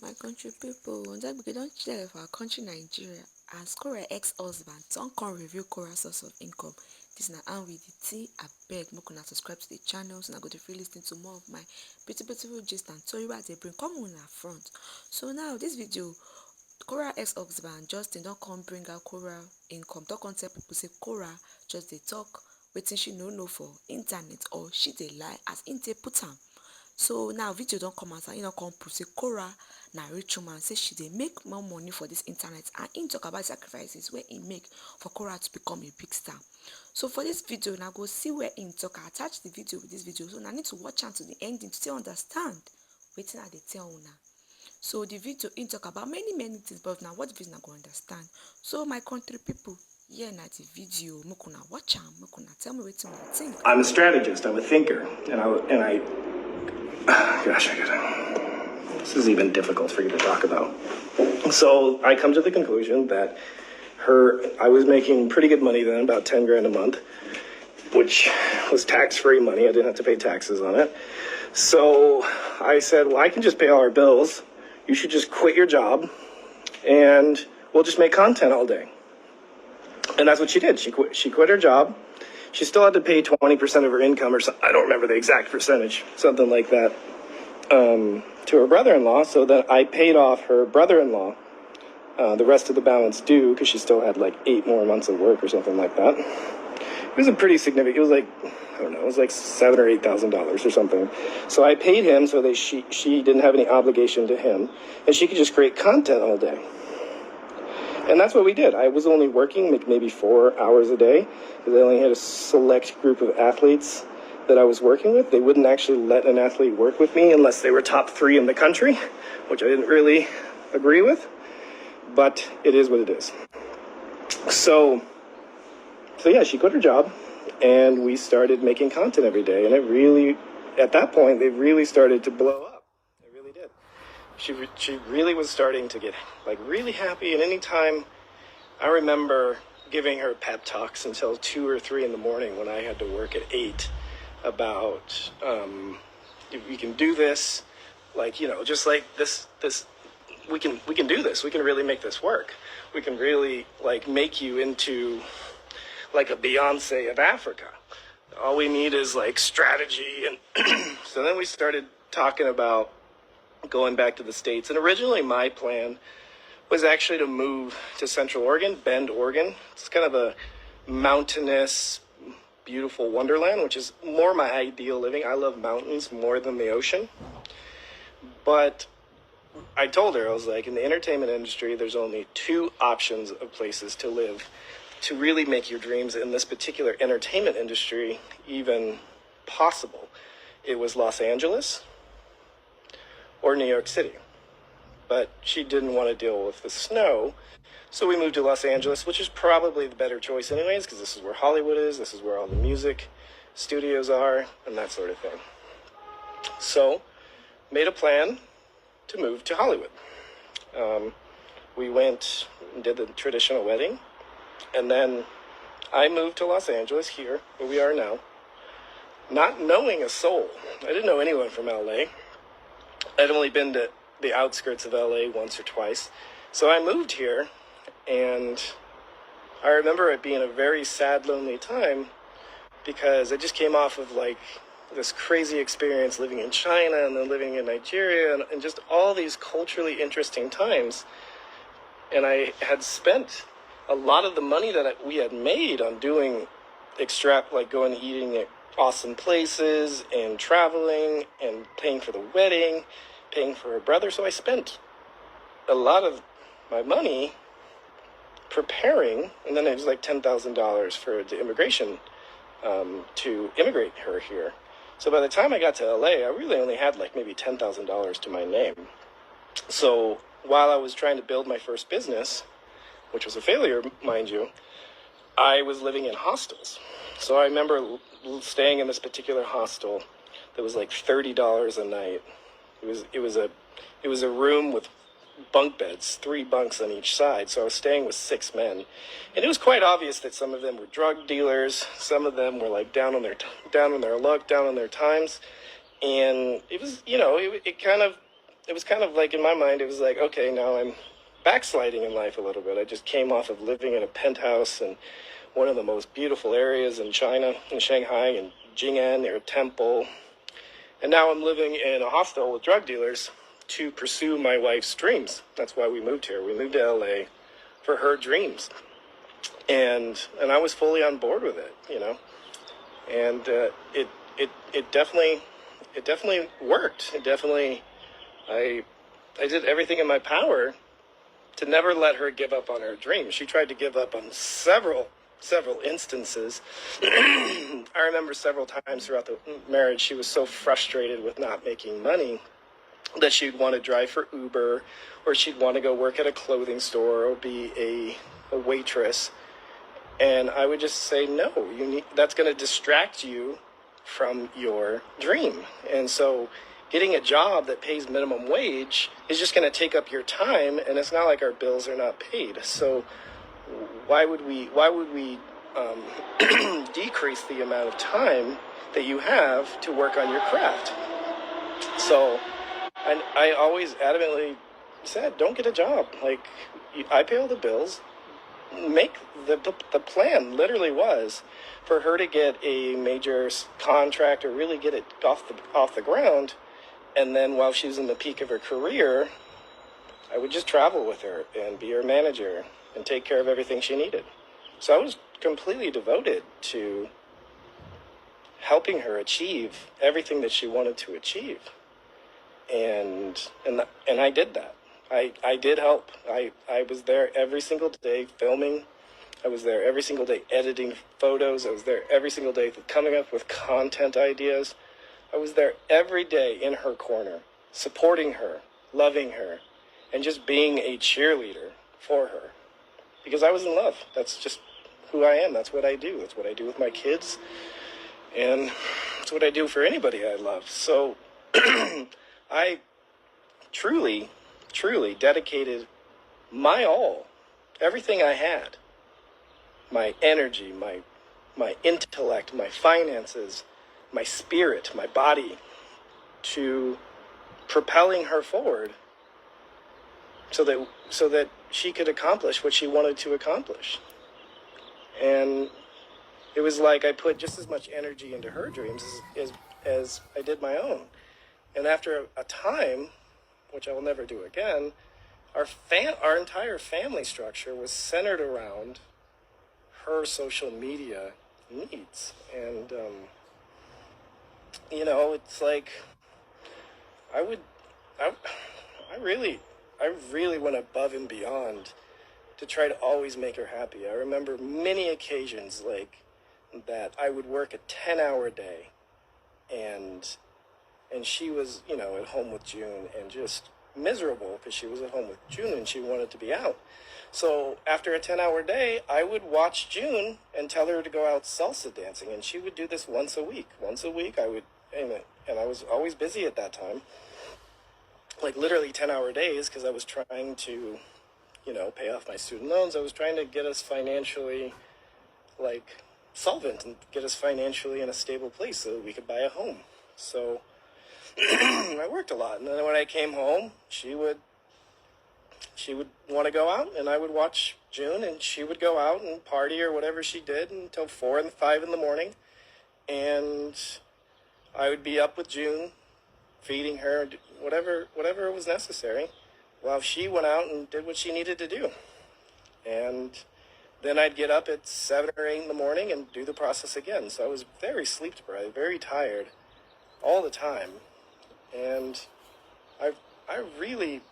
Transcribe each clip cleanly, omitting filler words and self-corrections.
My country people, on that we don't share for our country Nigeria as Korra ex-husband don't come review Korra source of income. This na and with the tea. I beg make una subscribe to the channel so I go to free listening to more of my beautiful gist and story where they bring come on our front. So now this video, Korra ex-husband Justin don't come bring out Korra income. Don't come tell people say Korra just they talk waiting she no know for internet or she they lie as in they put am. So now video don't come out and don't come prove say Korra na rich woman say she dey make more money for this internet and him talk about sacrifices where he make for Korra to become a big star. So for this video now go see where him talk. I attach the video with this video so I need to watch am to the ending to still understand wetin I dey tell una. So the video him talk about many things but now what the video na go understand. So my country people, yeah, na the video make una watch am, make una tell me wetin una think. I'm a strategist, I'm a thinker, and I gosh, this is even difficult for you to talk about. So I come to the conclusion that I was making pretty good money then, about 10 grand a month, which was tax-free money. I didn't have to pay taxes on it. So I said, well, I can just pay all our bills. You should just quit your job and we'll just make content all day. And that's what she did. She quit her job. She still had to pay 20% of her income or something. I don't remember the exact percentage, something like that, to her brother-in-law. So that I paid off her brother-in-law the rest of the balance due because she still had like 8 more months of work or something like that. It was a pretty significant, it was like, I don't know, it was like $7,000 or $8,000 or something. So I paid him so that she didn't have any obligation to him and she could just create content all day. And that's what we did. I was only working maybe 4 hours a day because I only had a select group of athletes that I was working with. They wouldn't actually let an athlete work with me unless they were top 3 in the country, which I didn't really agree with, but it is what it is. So yeah, she quit her job and we started making content every day. And it really, at that point, they really started to blow up. They really did. She really was starting to get like really happy, and anytime I remember giving her pep talks until 2 or 3 in the morning when I had to work at 8 about if we can do this, like, you know, just like this we can do this, we can really make this work, we can really like make you into like a Beyonce of Africa. All we need is like strategy. And so then we started talking about going back to the States. And originally my plan was actually to move to Central Oregon, Bend, Oregon. It's kind of a mountainous, beautiful wonderland, which is more my ideal living. I love mountains more than the ocean. But I told her, I was like, in the entertainment industry, there's only 2 options of places to live to really make your dreams in this particular entertainment industry even possible. It was Los Angeles or New York City. But she didn't want to deal with the snow, so we moved to Los Angeles, which is probably the better choice anyways, because this is where Hollywood is, this is where all the music studios are, and that sort of thing. So, made a plan to move to Hollywood. We went and did the traditional wedding, and then I moved to Los Angeles here, where we are now, not knowing a soul. I didn't know anyone from LA. I'd only been to the outskirts of LA once or twice. So I moved here, and I remember it being a very sad, lonely time because I just came off of like this crazy experience living in China and then living in Nigeria and just all these culturally interesting times. And I had spent a lot of the money that we had made on doing like going and eating at awesome places and traveling and paying for the wedding, paying for her brother. So I spent a lot of my money preparing, and then it was like $10,000 for the immigration to immigrate her here. So by the time I got to LA, I really only had like maybe $10,000 to my name. So while I was trying to build my first business, which was a failure, mind you, I was living in hostels. So I remember staying in this particular hostel that was like $30 a night. It was a room with bunk beds, 3 bunks on each side. So I was staying with 6 men, and it was quite obvious that some of them were drug dealers, some of them were like down on their luck, down on their times, and it was, you know, it kind of it was kind of like, in my mind, it was like, okay, now I'm backsliding in life a little bit. I just came off of living in a penthouse in one of the most beautiful areas in China, in Shanghai, in Jing'an, near a temple. And now I'm living in a hostel with drug dealers to pursue my wife's dreams. That's why we moved here. We moved to LA for her dreams. And I was fully on board with it, you know. And it definitely worked. It definitely, I did everything in my power to never let her give up on her dreams. She tried to give up on several instances. I remember several times throughout the marriage, she was so frustrated with not making money that she'd want to drive for Uber, or she'd want to go work at a clothing store or be a waitress. And I would just say, no, that's going to distract you from your dream. And so getting a job that pays minimum wage is just going to take up your time, and it's not like our bills are not paid. So why would we decrease the amount of time that you have to work on your craft? So I always adamantly said, don't get a job. Like, I pay all the bills. Make the plan literally was for her to get a major contract or really get it off the ground. And then while she was in the peak of her career, I would just travel with her and be her manager and take care of everything she needed. So I was completely devoted to helping her achieve everything that she wanted to achieve. And I did that. I did help. I was there every single day filming. I was there every single day editing photos. I was there every single day coming up with content ideas. I was there every day in her corner, supporting her, loving her, and just being a cheerleader for her. Because I was in love. That's just who I am. That's what I do. That's what I do with my kids. And it's what I do for anybody I love. So I truly dedicated my all, everything I had, my energy, my intellect, my finances, my spirit, my body, to propelling her forward so that she could accomplish what she wanted to accomplish. And it was like I put just as much energy into her dreams as I did my own. And after a time, which I will never do again, our entire family structure was centered around her social media needs. And it's like I really went above and beyond to try to always make her happy. I remember many occasions like that I would work a 10-hour day, and she was, at home with June and just miserable because she was at home with June and she wanted to be out. So after a 10-hour day, I would watch June and tell her to go out salsa dancing, and she would do this once a week. Once a week, and I was always busy at that time, like literally 10-hour days, because I was trying to, pay off my student loans. I was trying to get us financially, solvent and get us financially in a stable place so that we could buy a home. So I worked a lot, and then when I came home, she would want to go out, and I would watch June, and she would go out and party or whatever she did until 4 and 5 in the morning, and I would be up with June, feeding her, whatever was necessary, while she went out and did what she needed to do. And then I'd get up at 7 or 8 in the morning and do the process again. So I was very sleep deprived, very tired all the time. And I really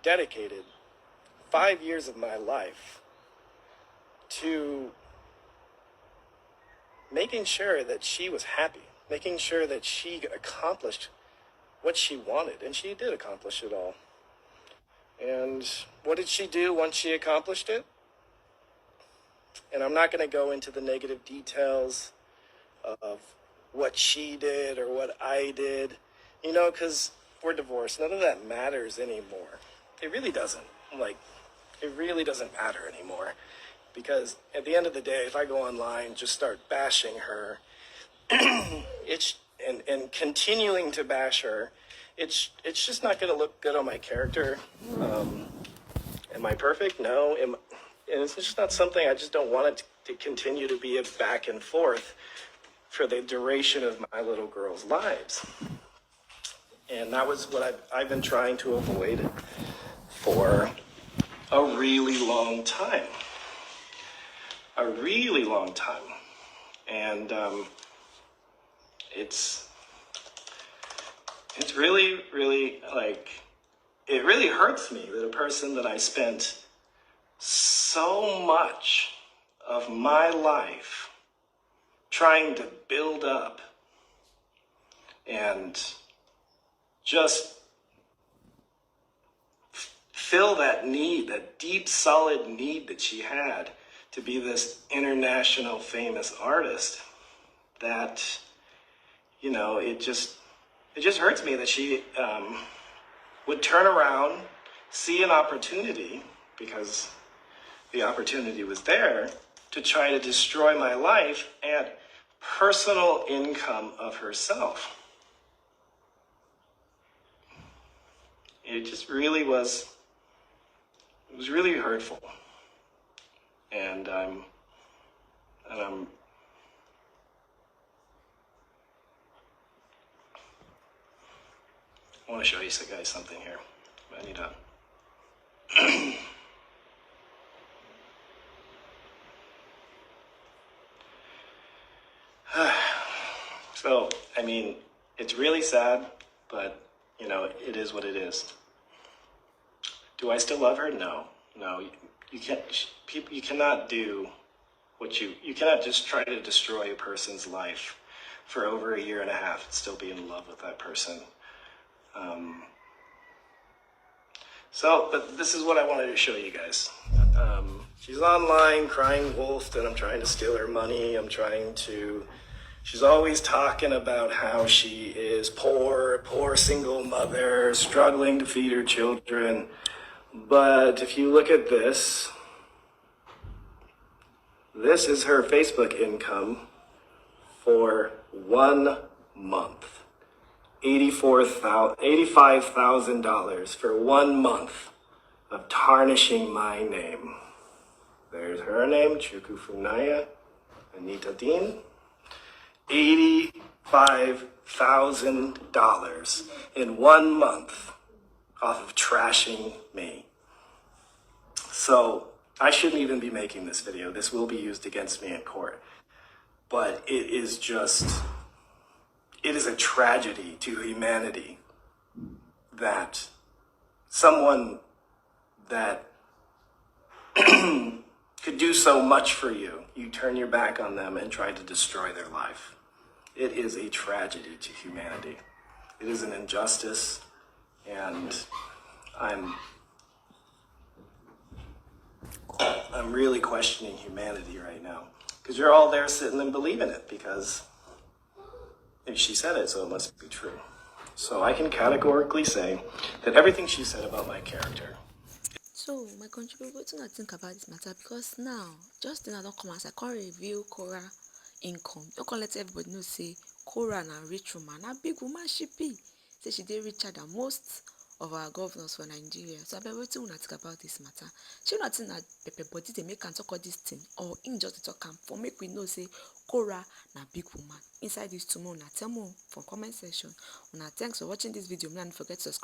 dedicated 5 years of my life to making sure that she was happy, making sure that she accomplished what she wanted, and she did accomplish it all. And what did she do once she accomplished it? And I'm not going to go into the negative details of what she did or what I did, because we're divorced. None of that matters anymore. It really doesn't. It really doesn't matter anymore. Because at the end of the day, if I go online, just start bashing her, and continuing to bash her it's just not going to look good on my character. Am I perfect? No. And it's just not something. I just don't want it to continue to be a back and forth for the duration of my little girls' lives. And that was what I've been trying to avoid for a really long time. A really long time. And it's really, really, like, it really hurts me that a person that I spent so much of my life trying to build up and just fill that need, that deep, solid need that she had to be this international famous artist, that, you know, it just hurts me that she would turn around, see an opportunity, because the opportunity was there, to try to destroy my life and personal income of herself. It just really was, it was really hurtful. And I want to show you guys something here. I need to. So, I mean, it's really sad, but, you know, it is what it is. Do I still love her? No. No, you can't, you cannot do what you cannot just try to destroy a person's life for over a year and a half and still be in love with that person. But this is what I wanted to show you guys. She's online crying wolf that I'm trying to steal her money. She's always talking about how she is poor single mother, struggling to feed her children. But if you look at this is her Facebook income for 1 month. $85,000 for 1 month of tarnishing my name. There's her name, Chuku Funaya, Anita Dean. $85,000 in 1 month off of trashing me. So I shouldn't even be making this video. This will be used against me in court. But it is a tragedy to humanity that someone that could do so much for you, you turn your back on them and try to destroy their life. It is a tragedy to humanity. It is an injustice, and I'm really questioning humanity right now. Because you're all there sitting and believing it, because she said it, so it must be true. So I can categorically say that everything she said about my character. So my country people, what I think about this matter, because now just then I don't come as I can't reveal Korra income. You can let everybody know say Korra na rich woman, a big woman she be. Say she dey richer than most of our governors for Nigeria. So I bet what you think about this matter. She not think that Pepe body they make and talk all this thing, or in just talk am for make we know say Korra na big woman. Inside this tomorrow, na tell me for comment section. Una thanks for watching this video. Don't forget to subscribe.